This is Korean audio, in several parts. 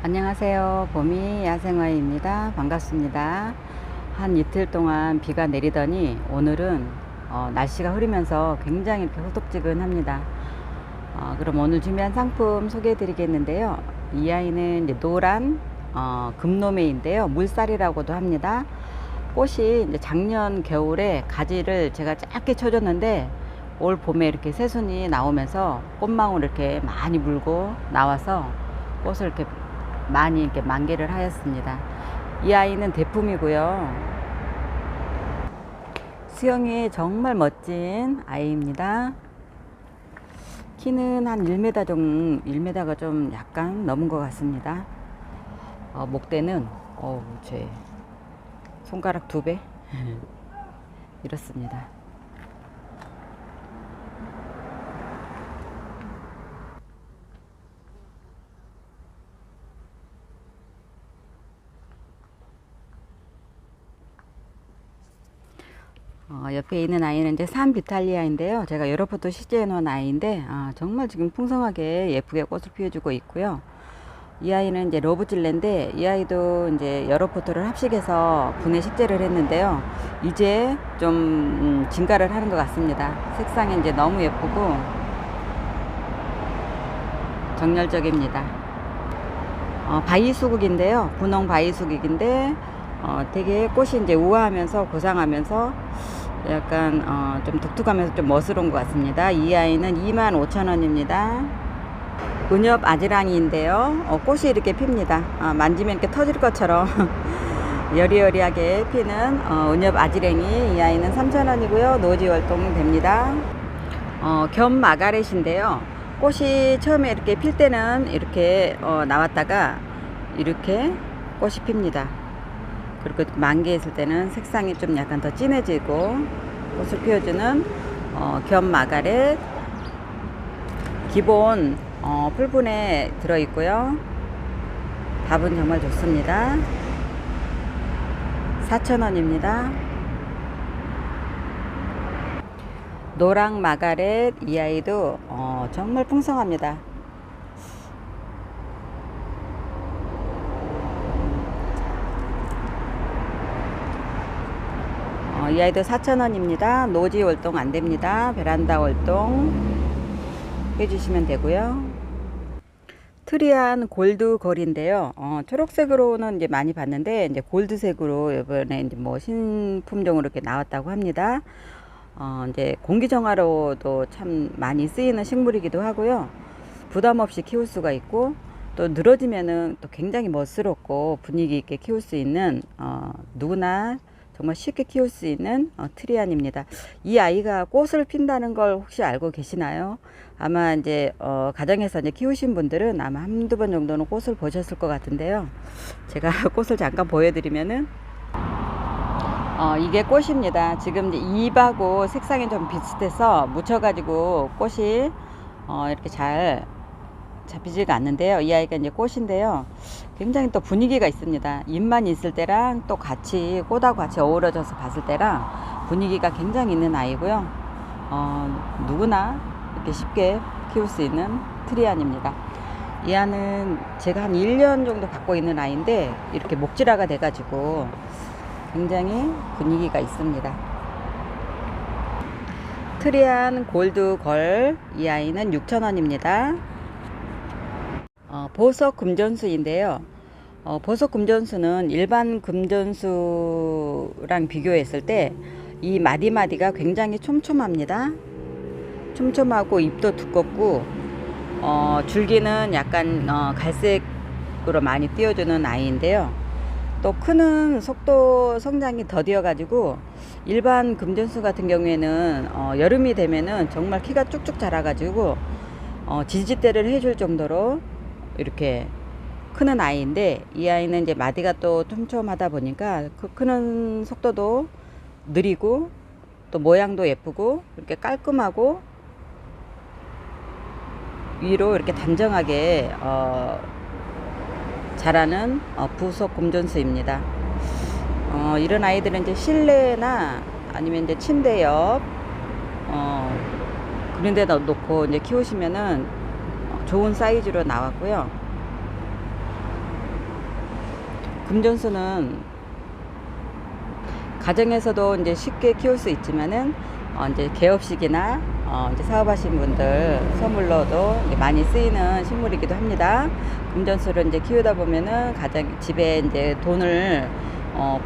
안녕하세요. 봄이 야생화입니다. 반갑습니다. 한 이틀 동안 비가 내리더니 오늘은 날씨가 흐리면서 굉장히 이렇게 후덥지근합니다. 그럼 오늘 준비한 상품 소개해 드리겠는데요. 이 아이는 이제 노란 금노메인데요. 물살이라고도 합니다. 꽃이 이제 작년 겨울에 가지를 제가 짧게 쳐줬는데 올 봄에 이렇게 새순이 나오면서 꽃망울 이렇게 많이 물고 나와서 꽃을 이렇게 많이 이렇게 만개를 하였습니다. 이 아이는 대품이고요. 수영이 정말 멋진 아이입니다. 키는 한 1m 정도, 1m가 좀 약간 넘은 것 같습니다. 목대는 제 손가락 2배 이렇습니다. 옆에 있는 아이는 이제 산 비탈리아인데요. 제가 여러 포토 시제해 놓은 아이인데 정말 지금 풍성하게 예쁘게 꽃을 피워주고 있고요. 이 아이는 이제 러브질레인데 이 아이도 이제 여러 포토를 합식해서 분해 식재를 했는데요. 이제 좀 진가를 하는 것 같습니다. 색상이 이제 너무 예쁘고 정열적입니다. 바이수국인데요. 분홍 바이수국인데 되게 꽃이 이제 우아하면서 고상하면서 약간 좀 독특하면서 좀 멋스러운 것 같습니다. 이 아이는 25,000원입니다. 은엽 아지랑이인데요. 꽃이 이렇게 핍니다. 만지면 이렇게 터질 것처럼 여리여리하게 피는 은엽 아지랑이. 이 아이는 3,000원이고요. 노지 활동 됩니다. 겸 마가렛인데요. 꽃이 처음에 이렇게 필 때는 이렇게 나왔다가 이렇게 꽃이 핍니다. 그리고 만개했을 때는 색상이 좀 약간 더 진해지고 꽃을 피워주는 겸 마가렛. 기본 풀분에 들어있고요. 밥은 정말 좋습니다. 4,000원입니다. 노랑 마가렛. 이 아이도 정말 풍성합니다. 이 아이도 4,000원입니다. 노지 월동 안됩니다. 베란다 월동 해주시면 되고요. 트리안 골드 걸인데요. 초록색으로는 이제 많이 봤는데 이제 골드색으로 이번에 이제 뭐 신품종으로 이렇게 나왔다고 합니다. 이제 공기정화로도 참 많이 쓰이는 식물이기도 하고요. 부담 없이 키울 수가 있고 또 늘어지면은 또 굉장히 멋스럽고 분위기 있게 키울 수 있는 누구나 정말 쉽게 키울 수 있는 트리안입니다. 이 아이가 꽃을 핀다는 걸 혹시 알고 계시나요? 아마 이제 가정에서 이제 키우신 분들은 아마 한두 번 정도는 꽃을 보셨을 것 같은데요. 제가 꽃을 잠깐 보여드리면은 이게 꽃입니다. 지금 이제 잎하고 색상이 좀 비슷해서 묻혀가지고 꽃이 이렇게 잘 잡히지가 않는데요. 이 아이가 이제 꽃인데요. 굉장히 또 분위기가 있습니다. 잎만 있을 때랑 또 같이 꽃하고 같이 어우러져서 봤을 때랑 분위기가 굉장히 있는 아이고요. 누구나 이렇게 쉽게 키울 수 있는 트리안입니다. 이 아이는 제가 한 1년 정도 갖고 있는 아이인데 이렇게 목질화가 돼가지고 굉장히 분위기가 있습니다. 트리안 골드 걸. 이 아이는 6,000원입니다. 보석 금전수인데요. 보석 금전수는 일반 금전수랑 비교했을 때 이 마디마디가 굉장히 촘촘합니다. 촘촘하고 잎도 두껍고 줄기는 약간 갈색으로 많이 띄워주는 아이인데요. 또 크는 속도 성장이 더디어 가지고 일반 금전수 같은 경우에는 여름이 되면은 정말 키가 쭉쭉 자라 가지고 지지대를 해줄 정도로 이렇게 크는 아이인데 이 아이는 이제 마디가 또 촘촘하다 보니까 그 크는 속도도 느리고 또 모양도 예쁘고 이렇게 깔끔하고 위로 이렇게 단정하게 자라는 부속 금전수입니다. 이런 아이들은 이제 실내나 아니면 이제 침대 옆 그런 데 놓고 이제 키우시면은 좋은 사이즈로 나왔고요. 금전수는 가정에서도 이제 쉽게 키울 수 있지만은 이제 개업식이나 이제 사업하신 분들 선물로도 이제 많이 쓰이는 식물이기도 합니다. 금전수를 이제 키우다 보면은 가정 집에 이제 돈을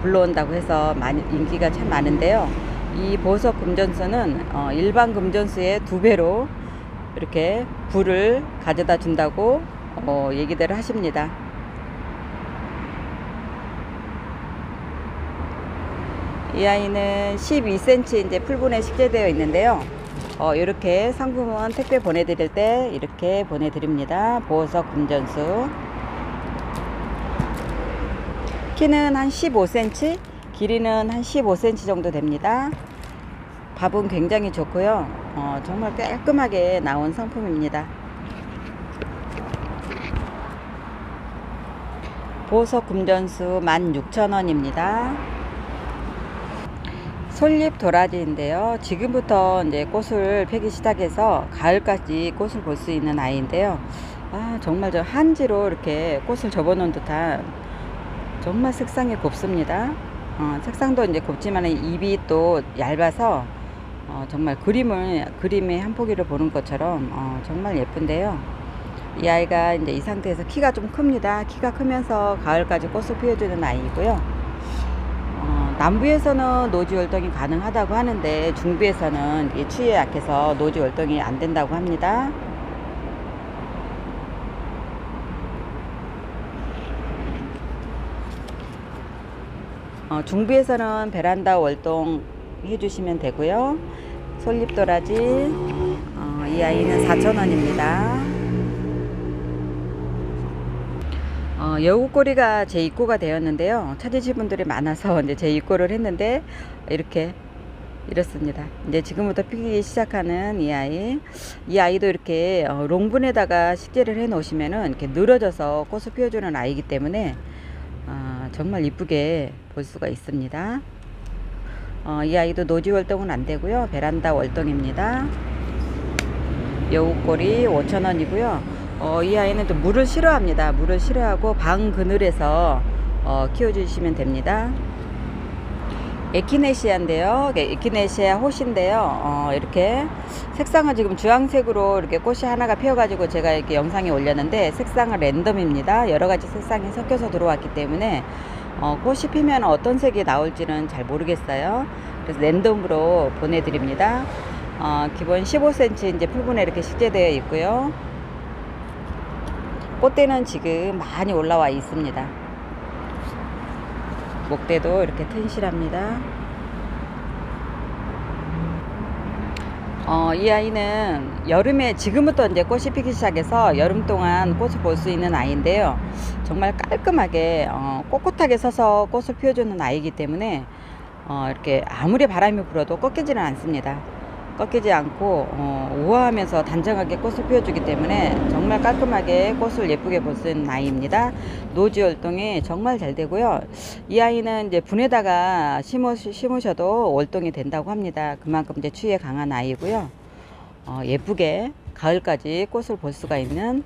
불러온다고 해서 많이 인기가 참 많은데요. 이 보석 금전수는 일반 금전수의 2배로 이렇게 부를 가져다 준다고 얘기들을 하십니다. 이 아이는 12cm 이제 풀분에 식재되어 있는데요. 이렇게 상품은 택배 보내드릴 때 이렇게 보내드립니다. 보석 금전수. 키는 한 15cm, 길이는 한 15cm 정도 됩니다. 밥은 굉장히 좋고요. 정말 깔끔하게 나온 상품입니다. 보석 금전수 16,000원입니다. 솔잎 도라지인데요. 지금부터 이제 꽃을 펴기 시작해서 가을까지 꽃을 볼 수 있는 아이인데요. 정말 저 한지로 이렇게 꽃을 접어 놓은 듯한 정말 색상이 곱습니다. 색상도 이제 곱지만 잎이 또 얇아서 정말 그림의 한 포기를 보는 것처럼 정말 예쁜데요. 이 아이가 이제 이 상태에서 키가 좀 큽니다. 키가 크면서 가을까지 꽃을 피워주는 아이이고요. 남부에서는 노지 월동이 가능하다고 하는데 중부에서는 이 추위에 약해서 노지 월동이 안 된다고 합니다. 중부에서는 베란다 월동 해주시면 되고요. 솔잎도라지 이 아이는 4,000원입니다. 여우꼬리가 제 입고가 되었는데요. 찾으실 분들이 많아서 이제 제 입고를 했는데 이렇습니다. 이제 지금부터 피기 시작하는 이 아이도 이렇게 롱분에다가 식재를 해 놓으시면은 이렇게 늘어져서 꽃을 피워주는 아이이기 때문에 정말 이쁘게 볼 수가 있습니다. 이 아이도 노지 월동은 안 되고요. 베란다 월동입니다. 여우꼬리 5,000원이고요. 이 아이는 또 물을 싫어합니다. 물을 싫어하고 방 그늘에서 키워주시면 됩니다. 에키네시아인데요. 에키네시아 호시인데요. 이렇게 색상은 지금 주황색으로 이렇게 꽃이 하나가 피어가지고 제가 이렇게 영상에 올렸는데 색상은 랜덤입니다. 여러가지 색상이 섞여서 들어왔기 때문에 꽃이 피면 어떤 색이 나올지는 잘 모르겠어요. 그래서 랜덤으로 보내드립니다. 기본 15cm 이제 풀분에 이렇게 식재되어 있고요. 꽃대는 지금 많이 올라와 있습니다. 목대도 이렇게 튼실합니다. 이 아이는 여름에 지금부터 이제 꽃이 피기 시작해서 여름 동안 꽃을 볼 수 있는 아이인데요. 정말 깔끔하게 꼿꼿하게 서서 꽃을 피워주는 아이이기 때문에 이렇게 아무리 바람이 불어도 꺾이지는 않습니다. 꺾이지 않고 우아하면서 단정하게 꽃을 피워주기 때문에 정말 깔끔하게 꽃을 예쁘게 볼 수 있는 아이입니다. 노지 월동이 정말 잘 되고요. 이 아이는 이제 분에다가 심으셔도 월동이 된다고 합니다. 그만큼 이제 추위에 강한 아이고요. 예쁘게 가을까지 꽃을 볼 수가 있는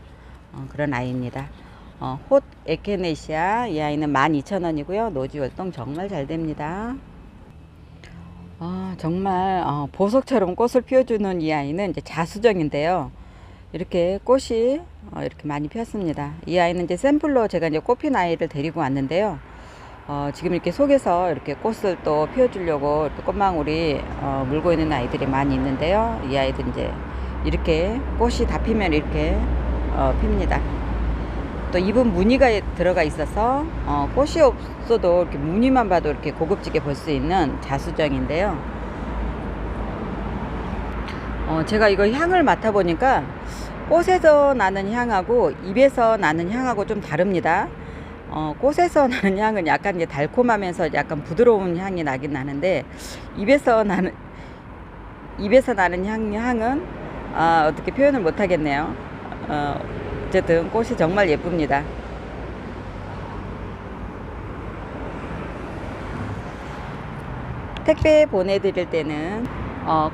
그런 아이입니다. 홑 에케네시아 이 아이는 12,000원이고요. 노지 월동 정말 잘 됩니다. 정말 보석처럼 꽃을 피워주는 이 아이는 이제 자수정인데요. 이렇게 꽃이 이렇게 많이 피었습니다. 이 아이는 이제 샘플로 제가 이제 꽃핀 아이를 데리고 왔는데요. 지금 이렇게 속에서 이렇게 꽃을 또 피워주려고 이렇게 꽃망울이 물고 있는 아이들이 많이 있는데요. 이 아이도 이제 이렇게 꽃이 다 피면 이렇게 핍니다. 또 잎은 무늬가 들어가 있어서 꽃이 없어도 이렇게 무늬만 봐도 이렇게 고급지게 볼 수 있는 자수정인데요. 제가 이거 향을 맡아 보니까 꽃에서 나는 향하고 잎에서 나는 향하고 좀 다릅니다. 꽃에서 나는 향은 약간 이제 달콤하면서 약간 부드러운 향이 나긴 나는데 잎에서 나는 향은 어떻게 표현을 못 하겠네요. 어쨌든 꽃이 정말 예쁩니다. 택배 보내드릴 때는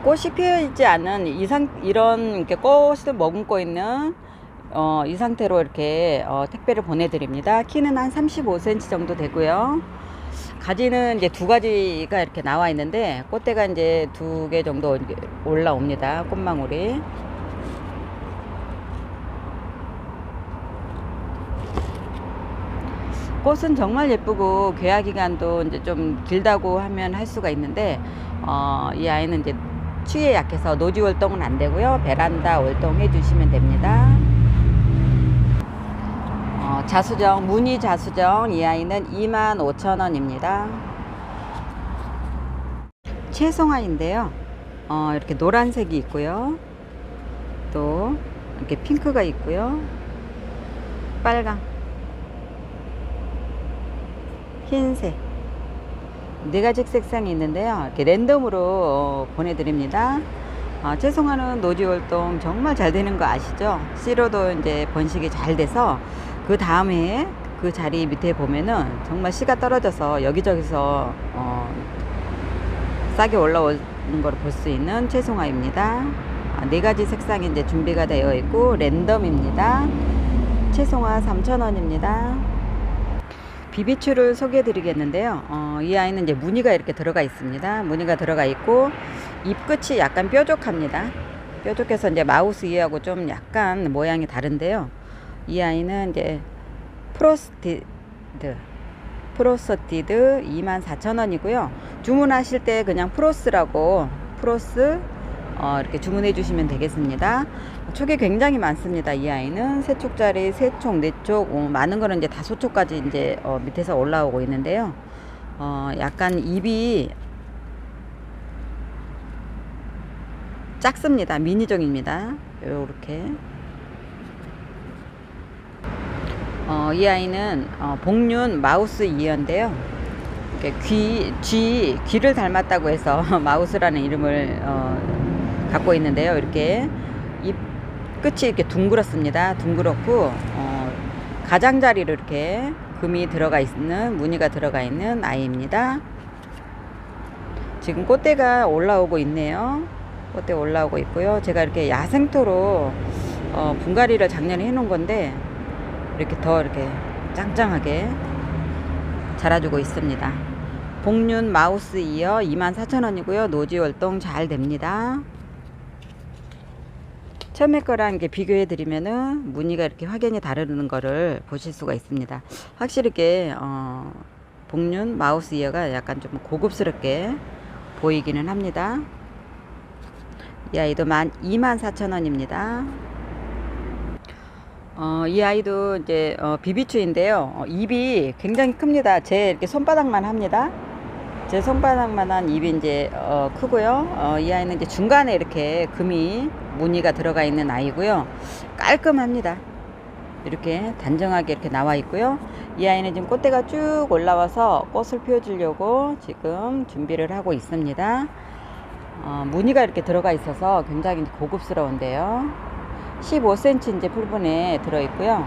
꽃이 피어있지 않은 이런 이렇게 꽃을 머금고 있는 이 상태로 이렇게 택배를 보내드립니다. 키는 한 35cm 정도 되고요. 가지는 이제 두 가지가 이렇게 나와 있는데 꽃대가 이제 2개 정도 올라옵니다. 꽃망울이. 꽃은 정말 예쁘고 개화 기간도 이제 좀 길다고 하면 할 수가 있는데 이 아이는 이제 추위에 약해서 노지 월동은 안 되고요. 베란다 월동해 주시면 됩니다. 자수정, 무늬 자수정, 이 아이는 25,000원입니다. 채송화인데요. 이렇게 노란색이 있고요. 또 이렇게 핑크가 있고요. 빨강, 흰색, 4가지 색상이 있는데요. 이렇게 랜덤으로 보내드립니다. 채송화는 노지월동 정말 잘 되는 거 아시죠? 씨로도 이제 번식이 잘 돼서 그 다음에 그 자리 밑에 보면은 정말 씨가 떨어져서 여기저기서 싸게 올라오는 걸 볼 수 있는 채송화입니다. 4가지 색상이 이제 준비가 되어 있고 랜덤입니다. 채송화 3,000원입니다. 비비추를 소개해 드리겠는데요. 이 아이는 이제 무늬가 이렇게 들어가 있습니다. 무늬가 들어가 있고 잎 끝이 약간 뾰족합니다. 뾰족해서 이제 마우스 이하고 좀 약간 모양이 다른데요. 이 아이는 이제 프로스티드 24,000원이고요. 주문하실 때 그냥 프로스라고 프로스 이렇게 주문해 주시면 되겠습니다. 촉이 굉장히 많습니다. 이 아이는 3촉짜리 3촉, 4촉, 많은 거는 이제 5촉까지 이제 밑에서 올라오고 있는데요. 약간 ip이 작습니다. 미니종입니다. 요렇게. 이 아이는 복륜 마우스 이어인데요. 귀를 닮았다고 해서 마우스라는 이름을 갖고 있는데요. 이렇게 잎 끝이 이렇게 둥그렇습니다. 둥그렇고 가장자리로 이렇게 금이 들어가 있는 무늬가 들어가 있는 아이입니다. 지금 꽃대가 올라오고 있네요. 꽃대 올라오고 있고요. 제가 이렇게 야생토로 분갈이를 작년에 해놓은 건데 이렇게 더 이렇게 짱짱하게 자라주고 있습니다. 복륜 마우스 이어 24,000원이고요. 노지 월동 잘 됩니다. 처음에 거랑 이렇게 비교해 드리면은 무늬가 이렇게 확연히 다르는 거를 보실 수가 있습니다. 확실히 이렇게 복륜 마우스 이어가 약간 좀 고급스럽게 보이기는 합니다. 이 아이도 24,000원입니다. 이 아이도 이제 비비추인데요. 잎이 굉장히 큽니다. 제 이렇게 손바닥만 합니다. 제 손바닥만한 잎이 이제 크고요. 이 아이는 이제 중간에 이렇게 금이 무늬가 들어가 있는 아이고요. 깔끔합니다. 이렇게 단정하게 이렇게 나와 있고요. 이 아이는 지금 꽃대가 쭉 올라와서 꽃을 피워주려고 지금 준비를 하고 있습니다. 무늬가 이렇게 들어가 있어서 굉장히 고급스러운데요. 15cm 이제 풀분에 들어있고요.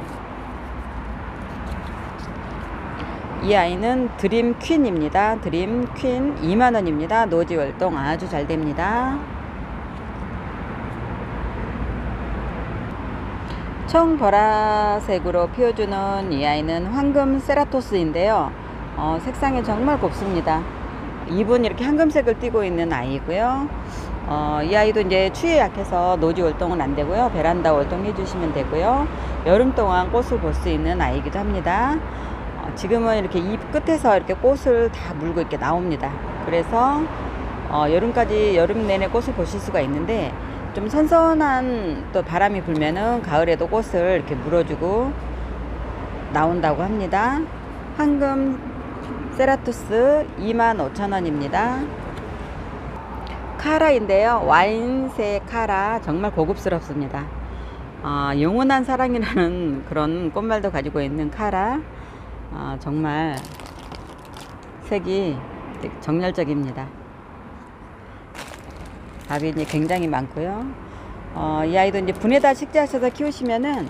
이 아이는 드림 퀸입니다. 드림 퀸 2만원입니다. 노지 월동 아주 잘 됩니다. 청 보라색으로 피워주는 이 아이는 황금 세라토스인데요. 색상이 정말 곱습니다. 잎은 이렇게 황금색을 띠고 있는 아이고요. 이 아이도 이제 추위에 약해서 노지 월동은 안 되고요. 베란다 월동 해주시면 되고요. 여름 동안 꽃을 볼 수 있는 아이기도 합니다. 지금은 이렇게 잎 끝에서 이렇게 꽃을 다 물고 이렇게 나옵니다. 그래서 여름 내내 꽃을 보실 수가 있는데 좀 선선한 또 바람이 불면은 가을에도 꽃을 이렇게 물어주고 나온다고 합니다. 황금 세라투스 25,000원입니다. 카라인데요. 와인색 카라 정말 고급스럽습니다. 영원한 사랑이라는 그런 꽃말도 가지고 있는 카라. 정말 색이 정열적입니다. 밥이 이제 굉장히 많고요. 이 아이도 이제 분에다 식재하셔서 키우시면은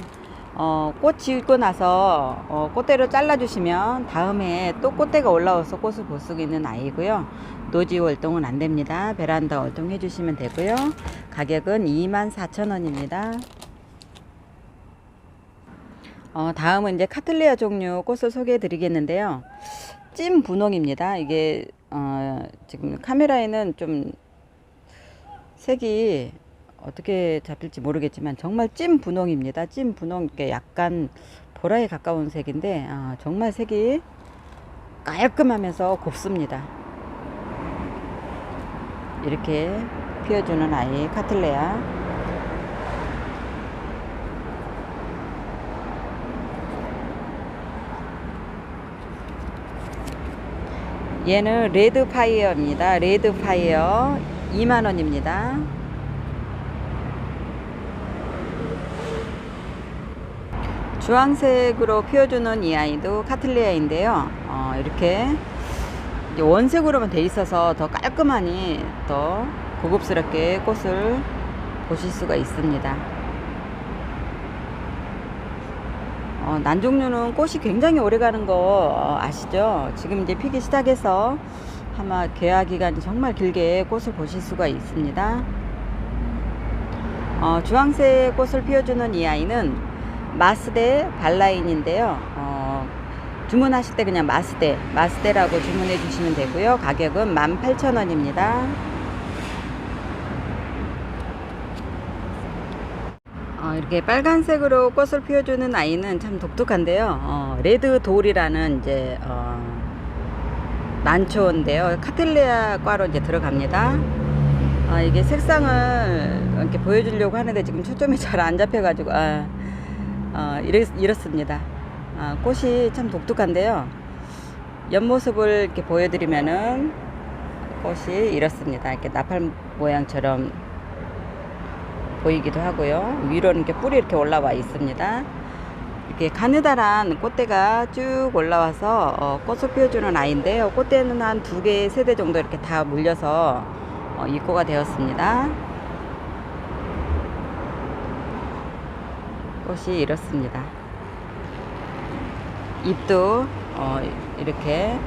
꽃 지고 나서 꽃대로 잘라주시면 다음에 또 꽃대가 올라와서 꽃을 볼 수 있는 아이고요. 노지 월동은 안 됩니다. 베란다 월동 해주시면 되고요. 가격은 24,000원입니다. 다음은 이제 카틀리아 종류 꽃을 소개해 드리겠는데요. 찐 분홍입니다. 이게 지금 카메라에는 좀 색이 어떻게 잡힐지 모르겠지만 정말 찐 분홍입니다. 찐 분홍, 이게 약간 보라에 가까운 색인데 정말 색이 깔끔하면서 곱습니다. 이렇게 피워주는 아이 카틀레아. 얘는 레드 파이어입니다. 레드 파이어 2만원입니다. 주황색으로 피워주는 이 아이도 카틀레아인데요. 이렇게 원색으로만 돼 있어서 더 깔끔하니 더 고급스럽게 꽃을 보실 수가 있습니다. 난종류는 꽃이 굉장히 오래 가는 거 아시죠? 지금 이제 피기 시작해서 아마 개화 기간이 정말 길게 꽃을 보실 수가 있습니다. 주황색 꽃을 피워주는 이 아이는 마스데 발라인인데요. 주문하실 때 그냥 마스데라고 주문해 주시면 되고요. 가격은 18,000원입니다. 이렇게 빨간색으로 꽃을 피워주는 아이는 참 독특한데요. 레드 돌이라는 이제 난초인데요. 카틀레아 과로 이제 들어갑니다. 이게 색상을 이렇게 보여주려고 하는데 지금 초점이 잘 안 잡혀가지고 이렇습니다. 꽃이 참 독특한데요. 옆모습을 이렇게 보여드리면은 꽃이 이렇습니다. 이렇게 나팔 모양처럼 보이기도 하고요. 위로는 이렇게 뿔이 이렇게 올라와 있습니다. 이렇게 가느다란 꽃대가 쭉 올라와서 꽃을 피워주는 아이인데요. 꽃대는 한 2개, 3대 정도 이렇게 다 물려서 입고가 되었습니다. 꽃이 이렇습니다. 잎도 이렇게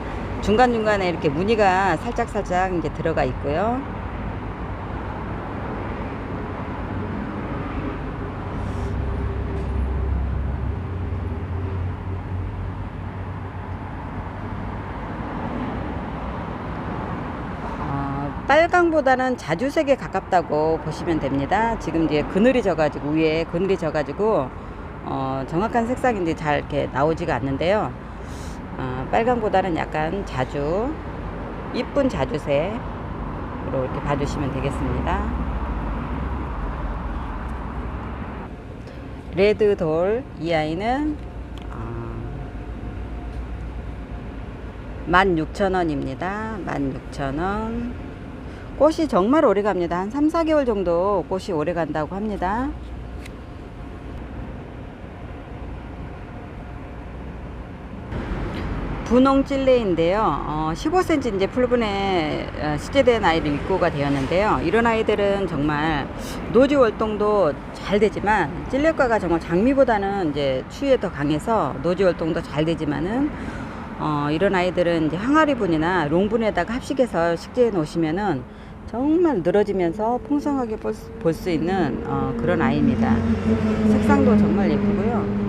중간중간에 이렇게 무늬가 살짝살짝 이제 들어가 있고요. 빨강보다는 자주색에 가깝다고 보시면 됩니다. 지금 이제 그늘이 져가지고 위에 그늘이 져가지고 정확한 색상이 이제 잘 이렇게 나오지가 않는데요. 빨강보다는 약간 이쁜 자주색으로 이렇게 봐주시면 되겠습니다. 레드돌 이 아이는 16,000원입니다. 16,000원. 꽃이 정말 오래 갑니다. 한 3, 4개월 정도 꽃이 오래 간다고 합니다. 분홍 찔레인데요. 15cm 이제 풀분에 시제된 아이를 입고가 되었는데요. 이런 아이들은 정말 노지 월동도 잘 되지만 찔레과가 정말 장미보다는 이제 추위에 더 강해서 노지 월동도 잘 되지만은 이런 아이들은 이제 항아리 분이나 롱분에다가 합식해서 식재해 놓으시면은 정말 늘어지면서 풍성하게 볼 수 있는 그런 아이입니다. 색상도 정말 예쁘고요.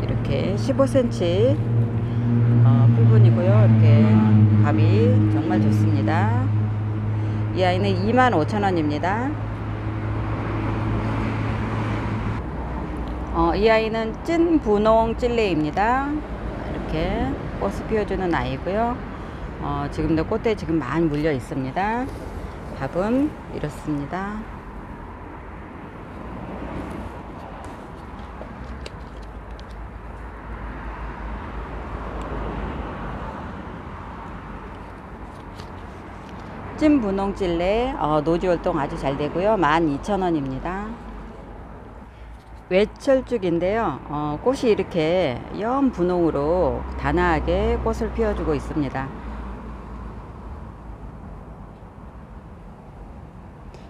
이렇게 15cm 풀분이고요. 이렇게 밥이 정말 좋습니다. 이 아이는 25,000원입니다. 이 아이는 찐 분홍 찔레입니다. 이렇게 꽃을 피워주는 아이고요. 지금도 꽃대 지금 많이 물려 있습니다. 밥은 이렇습니다. 찐 분홍 찔레 노지 활동 아주 잘 되고요. 12,000원입니다. 외철쭉인데요. 꽃이 이렇게 연 분홍으로 단아하게 꽃을 피워주고 있습니다.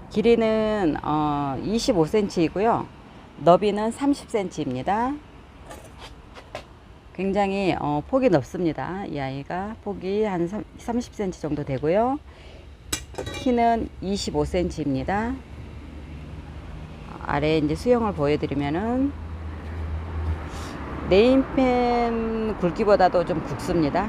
길이는 25cm이고요. 너비는 30cm입니다. 굉장히 폭이 넓습니다. 이 아이가 폭이 한 30cm 정도 되고요. 키는 25cm입니다. 아래 이제 수영을 보여드리면은 네임펜 굵기보다도 좀 굵습니다.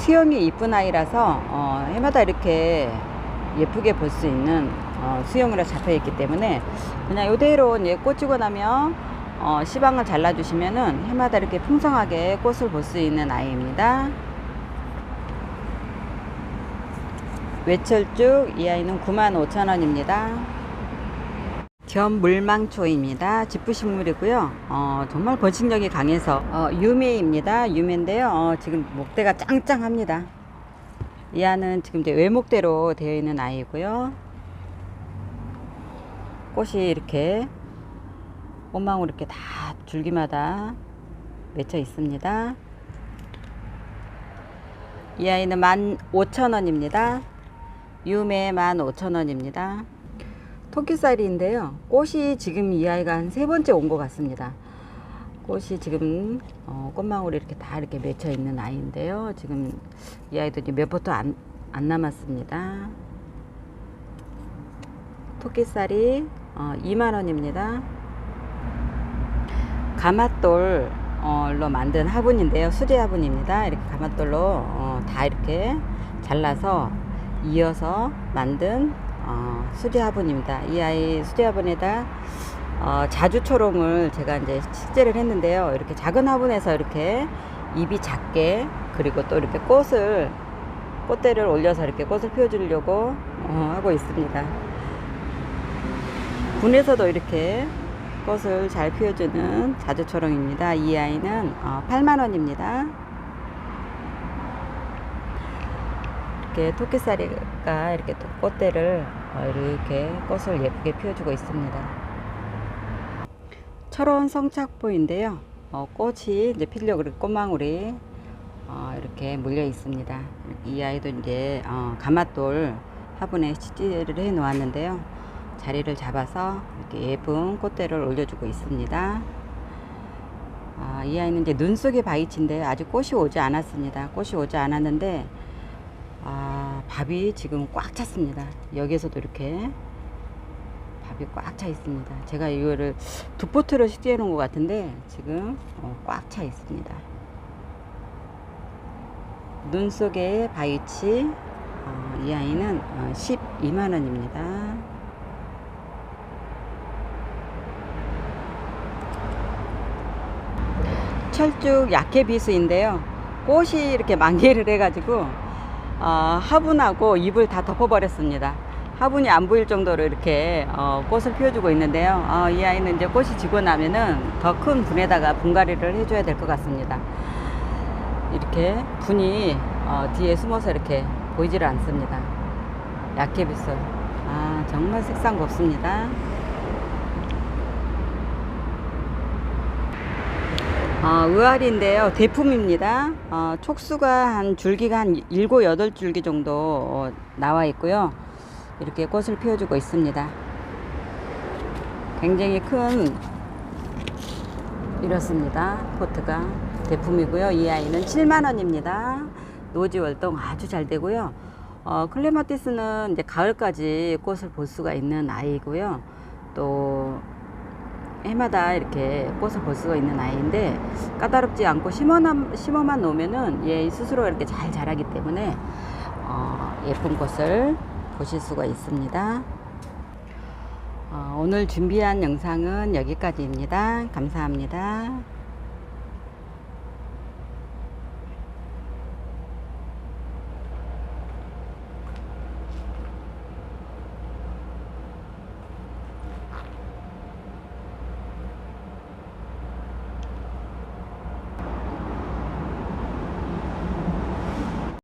수영이 이쁜 아이라서 해마다 이렇게 예쁘게 볼 수 있는 수영으로 잡혀 있기 때문에 그냥 이대로 이제 꽂히고 나면 시방을 잘라 주시면은 해마다 이렇게 풍성하게 꽃을 볼 수 있는 아이입니다. 외철쭉, 이 아이는 95,000원입니다. 견물망초입니다. 집부식물이고요. 정말 번식력이 강해서 유매입니다. 유매인데요. 지금 목대가 짱짱합니다. 이 안은 지금 이제 외목대로 되어 있는 아이고요. 꽃이 이렇게 꽃망울 이렇게 다 줄기마다 맺혀 있습니다. 이 아이는 15,000원입니다. 유매 15,000원입니다. 토끼살인데요. 꽃이 지금 이 아이가 한 3번째 온 것 같습니다. 꽃이 지금 꽃망울이 이렇게 다 이렇게 맺혀 있는 아이인데요. 지금 이 아이도 이제 몇 포도 안 남았습니다. 토끼살이 2만원입니다. 가마돌로 만든 화분인데요. 수제 화분입니다. 이렇게 가마돌로 다 이렇게 잘라서 이어서 만든 수제 화분입니다. 이 아이 수제 화분에다 자주초롱을 제가 이제 식재를 했는데요. 이렇게 작은 화분에서 이렇게 잎이 작게, 그리고 또 이렇게 꽃대를 올려서 이렇게 꽃을 피워주려고 하고 있습니다. 분에서도 이렇게 꽃을 잘 피워주는 자주초롱입니다. 이 아이는 8만원입니다. 이렇게 토끼살이가 이렇게 또 꽃대를 이렇게 꽃을 예쁘게 피워주고 있습니다. 철원 성착보인데요. 꽃이 이제 피려고 꽃망울이 이렇게 물려 있습니다. 이 아이도 이제 가마돌 화분에 식재를 해 놓았는데요. 자리를 잡아서 이렇게 예쁜 꽃대를 올려주고 있습니다. 이 아이는 이제 눈 속의 바위치인데 아직 꽃이 오지 않았습니다. 꽃이 오지 않았는데 밥이 지금 꽉 찼습니다. 여기에서도 이렇게 밥이 꽉 차 있습니다. 제가 이거를 2포트로 식재해 놓은 것 같은데 지금 꽉 차 있습니다. 눈 속의 바위치, 이 아이는 12만원입니다. 철쭉 약해비수인데요. 꽃이 이렇게 만개를 해가지고 화분하고 잎을 다 덮어버렸습니다. 화분이 안 보일 정도로 이렇게 꽃을 피워주고 있는데요. 이 아이는 이제 꽃이 지고 나면은 더 큰 분에다가 분갈이를 해줘야 될 것 같습니다. 이렇게 분이 뒤에 숨어서 이렇게 보이지를 않습니다. 약해비수. 정말 색상 곱습니다. 의아리인데요. 대품입니다. 촉수가 한 줄기가 한 7, 8줄기 정도 나와 있고요. 이렇게 꽃을 피워주고 있습니다. 굉장히 큰 이렇습니다. 포트가 대품이고요. 이 아이는 7만원입니다. 노지 월동 아주 잘 되고요. 클레마티스는 이제 가을까지 꽃을 볼 수가 있는 아이고요. 또 해마다 이렇게 꽃을 볼 수가 있는 아이인데 까다롭지 않고 심어만 놓으면은 얘 스스로 이렇게 잘 자라기 때문에 예쁜 꽃을 보실 수가 있습니다. 오늘 준비한 영상은 여기까지입니다. 감사합니다.